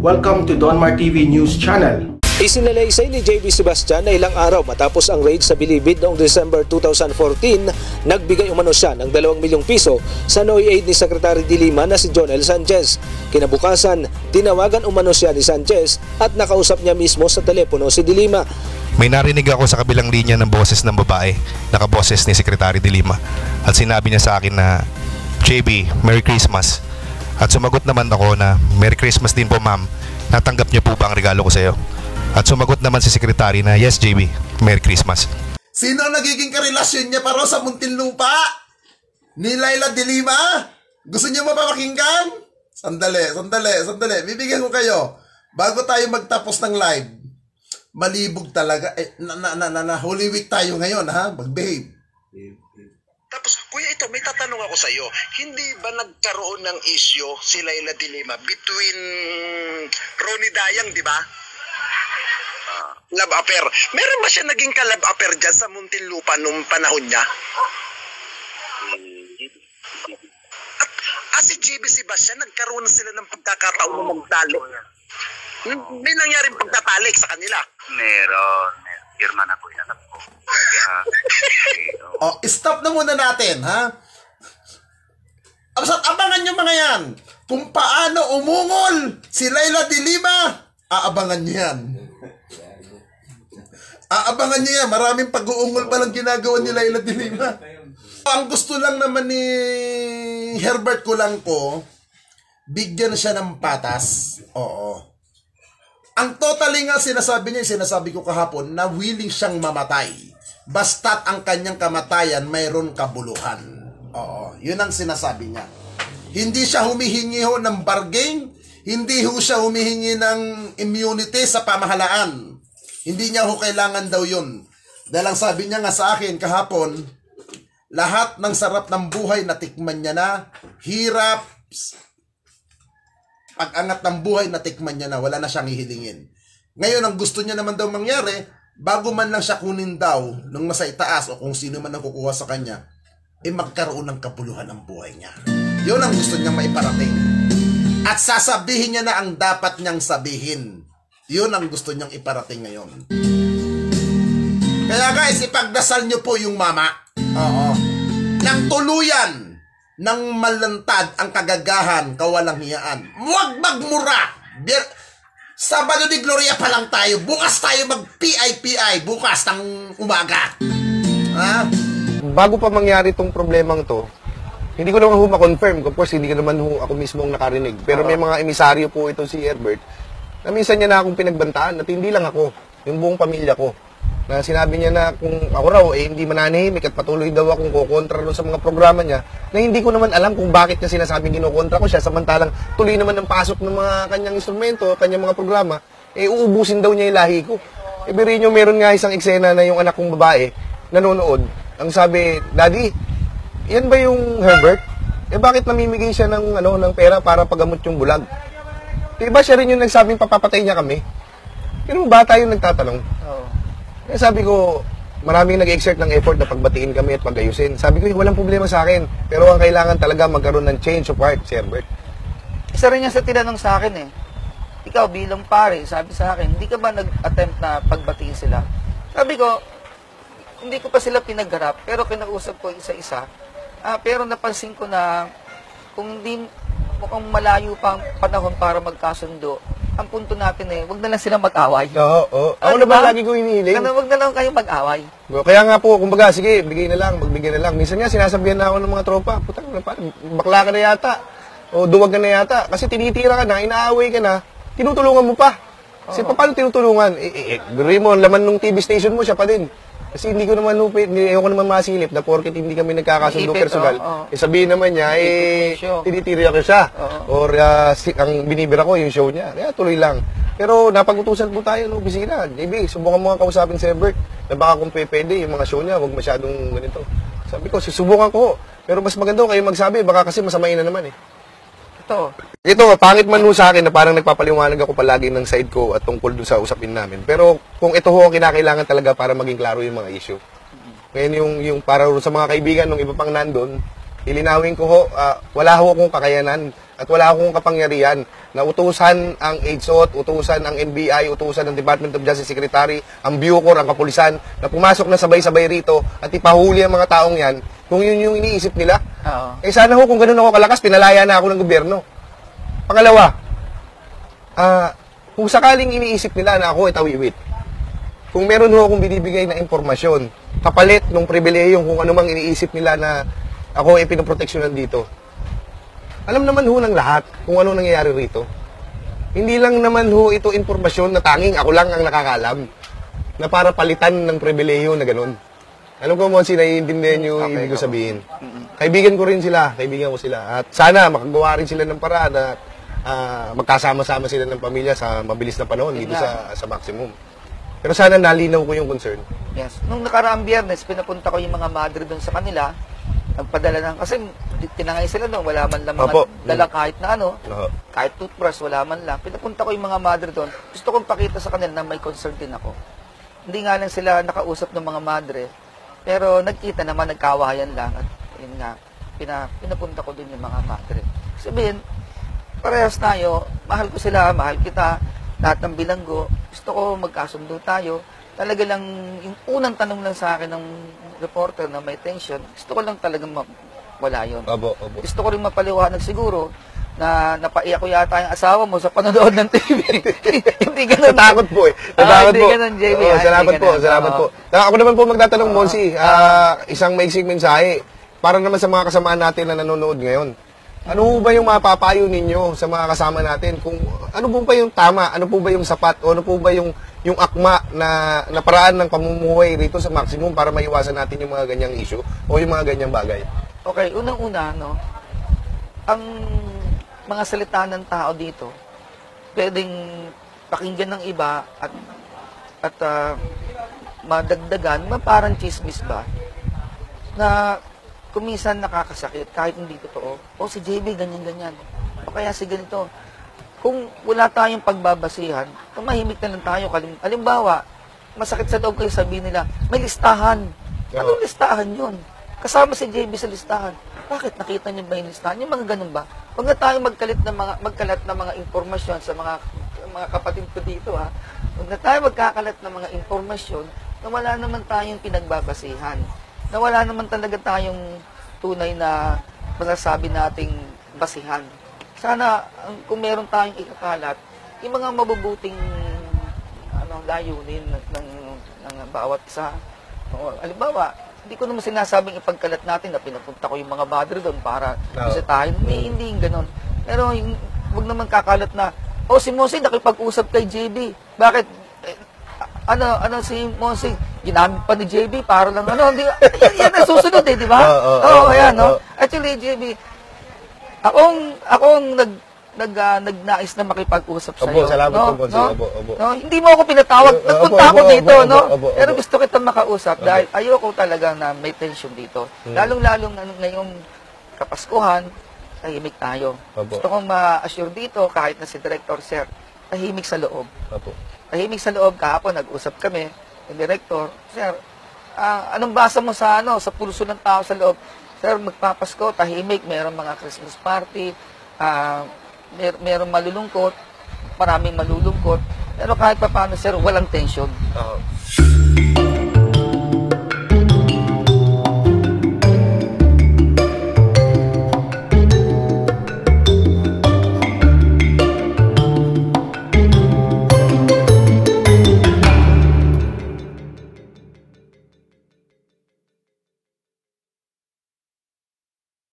Welcome to Donmar TV News Channel. Isinalaysay ni JB Sebastian na ilang araw matapos ang raid sa Bilibid noong December 2014, nagbigay umano siya ng 2 milyong piso sa NOI aid ni Secretary de Lima na si Jonel Sanchez. Kinabukasan, tinawagan umano siya ni Sanchez at nakausap niya mismo sa telepono si de Lima. May narinig ako sa kabilang linya ng boses ng babae, nakaboses ni Secretary de Lima, at sinabi niya sa akin na, JB, Merry Christmas. At sumagot naman ako na, Merry Christmas din po ma'am, natanggap niyo po ba ang regalo ko sa iyo? At sumagot naman si Secretary na, yes JB, Merry Christmas. Sino nagiging karelasyon niya para sa Muntinlupa? Ni Laila de Lima? Gusto niyo mapapakinggan? Sandali. Bibigyan ko kayo. Bago tayo magtapos ng live, malibog talaga. Holy Week tayo ngayon, ha? Mag-behave. Tapos, kuya, ito, may tatanong ako sa iyo. Hindi ba nagkaroon ng issue si Laila de Lima between Ronnie Dayang, di ba? Love affair. Meron ba siya naging ka-love affair dyan sa Muntinlupa nung panahon niya? At si JB Sebastian, nagkaroon na sila ng pagkakataon na magtalik. May nangyaring pagtatalik sa kanila. Meron. Irma na po inatap ko. Oh, stop na muna natin, ha? Abangan nyo mga yan. Kung paano umungol si Laila de Lima, aabangan nyo yan. Aabangan nyo yan. Maraming pag-uungol pa lang ginagawa ni Laila de Lima. Ang gusto lang naman ni Herbert Colanco, bigyan siya ng patas. Oo. Ang totally nga sinasabi niya, sinasabi ko kahapon, na willing siyang mamatay. Basta't ang kanyang kamatayan mayroon kabuluhan. Oo, yun ang sinasabi niya. Hindi siya humihingi ho ng bargain, hindi ho siya humihingi ng immunity sa pamahalaan. Hindi niya ho kailangan daw yun. Dahil ang sabi niya nga sa akin kahapon, lahat ng sarap ng buhay natikman niya na, hirap, pag-angat ng buhay natikman niya na, wala na siyang hihilingin. Ngayon, ang gusto niya naman daw mangyari, bago man lang siya kunin daw ng nasa itaas o kung sino man ang kukuha sa kanya, magkaroon ng kapuluhan ng buhay niya. Yun ang gusto niyang maiparating. At sasabihin niya na ang dapat niyang sabihin. Yun ang gusto niyang iparating ngayon. Kaya guys, ipagdasal niyo po yung mama. Oo. Nang tuluyan ng malantad ang kagagahan, kawalang hiyaan. Huwag magmura! Sabado de Gloria pa lang tayo. Bukas tayo mag-PI. Bukas ng umaga. Ha? Bago pa mangyari itong problemang to, hindi ko naman ma-confirm. Of course, hindi ko naman ako mismo ang nakarinig. Pero may mga emisaryo po ito si Herbert na minsan niya na akong pinagbantaan at hindi lang ako, yung buong pamilya ko. Na sinabi niya na kung ako raw hindi mananahimik at patuloy daw akong kukontra sa mga programa niya, na hindi ko naman alam kung bakit niya sinasabing kinukontra ko siya, samantalang tuloy naman ng pasok ng mga kanyang instrumento, kanyang mga programa, uubusin daw niya yung lahi ko. Ibigay niyo, meron nga isang eksena na yung anak kong babae nanonood. Ang sabi, Daddy, yan ba yung Herbert? Bakit namimigay siya ng pera para pagamot yung bulag? Diba siya rin yung nagsabing papapatay niya kami? Pero bata yung nagtatanong. Kaya sabi ko, maraming nag-exert ng effort na pagbatiin kami at pag-ayusin. Sabi ko, walang problema sa akin. Pero ang kailangan talaga magkaroon ng change of heart, si Herbert. Isa rin niya sa tinanong sa akin ikaw bilang pare, sabi sa akin, hindi ka ba nag-attempt na pagbatiin sila? Sabi ko, hindi ko pa sila pinagharap, pero kinausap ko isa-isa. Pero napansin ko na kung di mukhang malayo pa ang panahon para magkasundo, ang punto natin wag na lang silang mag-away. Oo. Ako naman lagi ko hinihiling. Wag na lang kayo mag-away. Kaya nga po, kumbaga, sige, magbigay na lang. Minsan nga, sinasabihan na ako ng mga tropa, putang, bakla ka na yata, o duwag ka na yata, kasi tinitira ka na, inaaway ka na, tinutulungan mo pa. Kasi paano tinutulungan? Gawin mo, laman ng TV station mo, siya pa din. Kasi hindi ko naman masilip na porket hindi kami nagkakasundo personal. Sabihin naman niya, tinitira ko siya. Or ang binibira ko yung show niya. Kaya tuloy lang. Pero napag-utusan po tayo ng opisina. JB, subukan mo nga kausapin si Herbert na baka kung pwede yung mga show niya, huwag masyadong ganito. Sabi ko, susubukan ko. Pero mas maganda kayo magsabi, baka kasi masamain na naman Ito, pangit man sa akin na parang nagpapaliwanag ako palagi ng side ko at tungkol dun sa usapin namin. Pero kung ito ho ang kinakailangan talaga para maging klaro yung mga issue. Ngayon yung para sa mga kaibigan ng iba pang nandun, ilinawin ko ho, wala ho akong kakayanan At wala akong kapangyarihan na utusan ang HOT, utusan ang NBI, utusan ng Department of Justice Secretary, ang Bucor, ang kapulisan, na pumasok na sabay-sabay rito at ipahuli ang mga taong yan kung yun yung iniisip nila. Oo. Eh sana ho, kung ganun ako kalakas, pinalaya na ako ng gobyerno. Pangalawa, kung sakaling iniisip nila na ako ay tawiwit, kung meron ho akong binibigay na impormasyon, kapalit ng pribilehiyong kung ano mang iniisip nila na ako ay pinoproteksyonan dito, alam naman ho ng lahat kung ano nangyayari rito. Hindi lang naman ho ito impormasyon na tanging ako lang ang nakakalam na para palitan ng pribilehiyo na ganun. Alam ko, Monsi, naiintindihan nyo yung ibig ko sabihin. Kaibigan ko rin sila, kaibigan ko sila. At sana makagawa rin sila ng paraan na magkasama-sama sila ng pamilya sa mabilis na panahon dito sa maximum. Pero sana nalinaw ko yung concern. Yes. Nung nakaraang Biyernes, pinapunta ko yung mga madre doon sa kanila. Nagpadala ng, kasi tinangay sila doon, wala man lang mga dala kahit na ano, kahit toothbrush, wala man lang. Pinapunta ko yung mga madre doon. Gusto kong pakita sa kanila na may concern din ako. Hindi nga lang sila nakausap ng mga madre, pero nagkita naman, nagkawayan lang. At yun nga, pinapunta ko din yung mga madre. Sabihin, parehas tayo, mahal ko sila, mahal kita, lahat ng bilanggo, gusto ko magkasundo tayo. Talaga lang, yung unang tanong lang sa akin ng reporter na may tension, gusto ko lang talagang wala yun. Gusto ko rin mapaliwanag siguro na napaiyak ko yata yung asawa mo sa panonood ng TV. Hindi ganun. Natakot po eh. Natakot hindi po. ganun, JB. Salamat po, salamat po. Ako naman po magtatanong, Monsi, isang maiksing mensahe para naman sa mga kasamaan natin na nanonood ngayon. Ano ba yung mapapayo ninyo sa mga kasama natin? Kung ano po ba yung tama, ano po ba yung sapat, o ano po ba yung akma na paraan ng pamumuhay rito sa maximum para maiwasan natin yung mga ganyang issue o yung mga ganyang bagay? Okay, unang-una, no, ang mga salita ng tao dito, pwedeng pakinggan ng iba at madagdagan, parang chismis ba, na kuminsan nakakasakit kahit hindi totoo. O si JB, ganyan-ganyan. O kaya si ganito. Kung wala tayong pagbabasihan, tumahimik na lang tayo. Halimbawa, masakit sa loob kayo sabihin nila, may listahan. Anong listahan yun? Kasama si JB sa listahan. Bakit? Nakita niyo ba yung listahan? Yung mga ganun ba? Huwag na tayo magkalat ng mga impormasyon sa mga kapatid ko dito, ha? Huwag na tayo magkakalat ng mga informasyon na wala naman tayong pinagbabasihan. Na wala naman talaga tayong tunay na masasabi nating basihan. Sana, kung meron tayong ikakalat, yung mga mabubuting layunin ng bawat isa. Halimbawa, hindi ko naman sinasabing ipagkalat natin na pinapunta ko yung mga madre doon para bisitahin. Hindi gano'n. Pero huwag naman kakalat na, si Monsi nakipag-usap kay JB. Bakit? Si Monsi, ginamit pa ni JB para lang yan ang susunod di ba? Ayan, no? Actually, JB, akong nagnais na makipag-usap sa iyo. Salamat po, Monsi. Hindi mo ako pinatawag. Nagpunta ako dito, no? Pero gusto kitang makausap dahil ayoko talaga na may tension dito. Lalong-lalong ngayong Kapaskuhan, tahimik tayo. Gusto kong ma-assure dito, kahit na si Director Sir, tahimik sa loob. Tahimik sa loob, kahapon nag-usap kami, yung Director, Sir, anong basa mo sa pulso ng tao sa loob? Sir, magpapasko, tahimik, mayroong mga Christmas party, mayroong malulungkot, maraming malulungkot, pero kahit pa paano, Sir, walang tension.